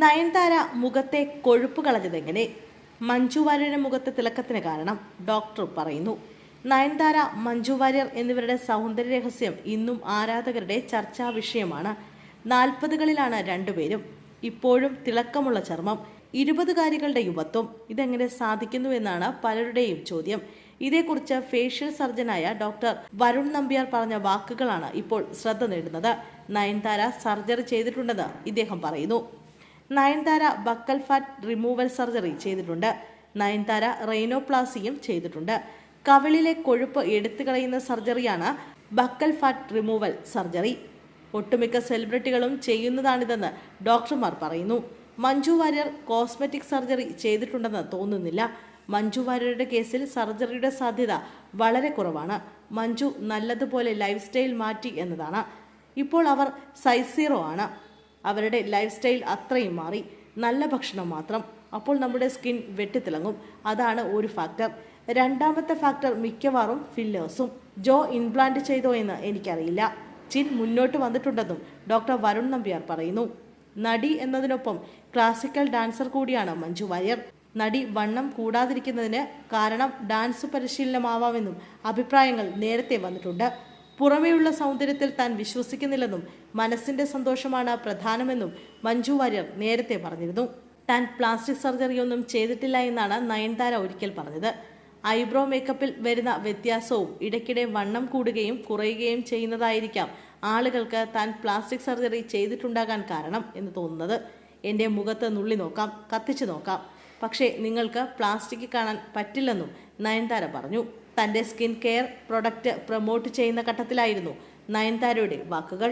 നയൻതാര മുഖത്തെ കൊഴുപ്പ് കളഞ്ഞതെങ്ങനെ? മഞ്ജു വാര്യരുടെ മുഖത്തെ തിളക്കത്തിന് കാരണം ഡോക്ടർ പറയുന്നു. നയൻതാര, മഞ്ജു വാര്യർ എന്നിവരുടെ സൗന്ദര്യ രഹസ്യം ഇന്നും ആരാധകരുടെ ചർച്ചാ വിഷയമാണ്. 40കളിലാണ് രണ്ടുപേരും. ഇപ്പോഴും തിളക്കമുള്ള ചർമ്മം, 20കാരികളുടെ യുവത്വം. ഇതെങ്ങനെ സാധിക്കുന്നു എന്നാണ് പലരുടെയും ചോദ്യം. ഇതേക്കുറിച്ച് ഫേഷ്യൽ സർജനായ ഡോക്ടർ വരുൺ നമ്പ്യാർ പറഞ്ഞ വാക്കുകളാണ് ഇപ്പോൾ ശ്രദ്ധ നേടുന്നത്. നയൻതാര സർജറി ചെയ്തിട്ടുണ്ടെന്ന് ഇദ്ദേഹം പറയുന്നു. Nayanthara buccal fat removal surgery ചെയ്തിട്ടുണ്ട്. നയൻതാര റൈനോപ്ലാസിയും ചെയ്തിട്ടുണ്ട്. കവിളിലെ കൊഴുപ്പ് എടുത്തു കളയുന്ന സർജറിയാണ് ബക്കൽ ഫാറ്റ് റിമൂവൽ സർജറി. ഒട്ടുമിക്ക സെലിബ്രിറ്റികളും ചെയ്യുന്നതാണിതെന്ന് ഡോക്ടർമാർ പറയുന്നു. മഞ്ജു വാര്യർ കോസ്മെറ്റിക് സർജറി ചെയ്തിട്ടുണ്ടെന്ന് തോന്നുന്നില്ല. മഞ്ജു വാര്യരുടെ കേസിൽ സർജറിയുടെ സാധ്യത വളരെ കുറവാണ്. മഞ്ജു നല്ലതുപോലെ ലൈഫ് സ്റ്റൈൽ മാറ്റി എന്നതാണ്. ഇപ്പോൾ അവർ സൈസ് 0 ആണ്. അവരുടെ ലൈഫ് സ്റ്റൈൽ അത്രയും മാറി. നല്ല ഭക്ഷണം മാത്രം. അപ്പോൾ നമ്മുടെ സ്കിൻ വെട്ടിത്തിളങ്ങും. അതാണ് ഒരു ഫാക്ടർ. രണ്ടാമത്തെ ഫാക്ടർ മിക്കവാറും ഫില്ലേഴ്സും. ജോ ഇംപ്ലാന്റ് ചെയ്തോ എന്ന് എനിക്കറിയില്ല. ചിൻ മുന്നോട്ട് വന്നിട്ടുണ്ടെന്നും ഡോക്ടർ വരുൺ നമ്പ്യാർ പറയുന്നു. നടി എന്നതിനൊപ്പം ക്ലാസിക്കൽ ഡാൻസർ കൂടിയാണ് മഞ്ജു വാര്യർ. നടി വണ്ണം കൂടാതിരിക്കുന്നതിന് കാരണം ഡാൻസ് പരിശീലനമാവാമെന്നും അഭിപ്രായങ്ങൾ നേരത്തെ വന്നിട്ടുണ്ട്. പുറമേയുള്ള സൗന്ദര്യത്തിൽ താൻ വിശ്വസിക്കുന്നില്ലെന്നും മനസ്സിന്റെ സന്തോഷമാണ് പ്രധാനമെന്നും മഞ്ജു വാര്യർ നേരത്തെ പറഞ്ഞിരുന്നു. താൻ പ്ലാസ്റ്റിക് സർജറിയൊന്നും ചെയ്തിട്ടില്ല എന്നാണ് നയൻതാര ഒരിക്കൽ പറഞ്ഞത്. ഐബ്രോ മേക്കപ്പിൽ വരുന്ന വ്യത്യാസവും ഇടയ്ക്കിടെ വണ്ണം കൂടുകയും കുറയുകയും ചെയ്യുന്നതായിരിക്കാം ആളുകൾക്ക് താൻ പ്ലാസ്റ്റിക് സർജറി ചെയ്തിട്ടുണ്ടാകാൻ കാരണം എന്ന് തോന്നുന്നത്. എൻ്റെ മുഖത്ത് നുള്ളി നോക്കാം, കത്തിച്ചു നോക്കാം, പക്ഷേ നിങ്ങൾക്ക് പ്ലാസ്റ്റിക് കാണാൻ പറ്റില്ലെന്നും നയൻതാര പറഞ്ഞു. തൻ്റെ സ്കിൻ കെയർ പ്രൊഡക്റ്റ് പ്രൊമോട്ട് ചെയ്യുന്ന ഘട്ടത്തിലായിരുന്നു നയൻതാരയുടെ വാക്കുകൾ.